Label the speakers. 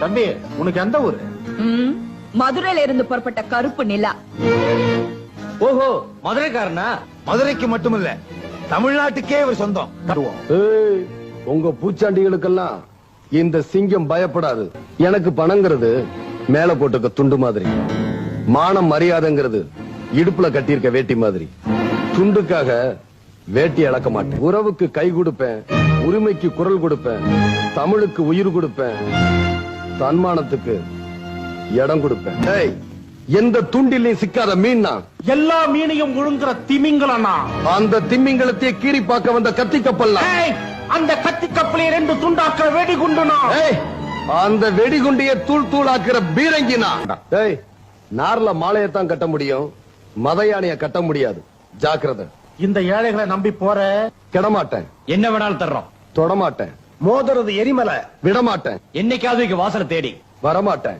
Speaker 1: தம்பி, உனக்கு எந்த ஊரு?
Speaker 2: மதுரையில இருந்து புறப்பட்ட கருப்பு நிலா.
Speaker 1: ஓஹோ, மதுரைக்காரனா? மதுரைக்கு மட்டுமில்ல, தமிழ்நாட்டுக்கே ஒரு சொந்தம்.
Speaker 3: உங்க பூச்சாண்டிகளுக்கெல்லாம் இந்த சிங்கம் பயப்படாது. எனக்கு பணங்கிறது மேல போட்டுக்க துண்டு மாதிரி, மானம் மரியாதைங்கிறது இடுப்புல கட்டியிருக்க வேட்டி மாதிரி. துண்டுக்காக வேட்டி இழக்க மாட்டேன். உறவுக்கு கை கொடுப்பேன், உரிமைக்கு குரல் கொடுப்பேன், தமிழுக்கு உயிர் கொடுப்பேன், தன்மானத்துக்கு இடம் கொடுப்பேன். எந்த துண்டிலையும் சிக்காத மீன்னா
Speaker 1: எல்லா மீனையும் முழுங்குற திமிங்கலனா?
Speaker 3: அந்த திமிங்கலத்தையே கீறி பார்க்க வந்த கத்தி கப்பல்.
Speaker 1: அந்த கத்தி கப்பலை 2 துண்டாக்குற வெடிகுண்டுனா?
Speaker 3: அந்த வெடிகுண்டிய தூள் தூளாக்குற பீரங்கினா? நார்ல மாலையத்தான் கட்ட முடியும், மத யானைய கட்ட முடியாது. ஜாக்கிரதை.
Speaker 1: இந்த ஏழைகளை நம்பி போற?
Speaker 3: கெடமாட்டேன்.
Speaker 1: என்ன வேணாலும் தர்றோம்.
Speaker 3: தொடமாட்டேன்.
Speaker 1: மோதுறது எரிமலை.
Speaker 3: விடமாட்டேன்.
Speaker 1: என்னைக்காவது வாசலை தேடி
Speaker 3: வரமாட்டேன்.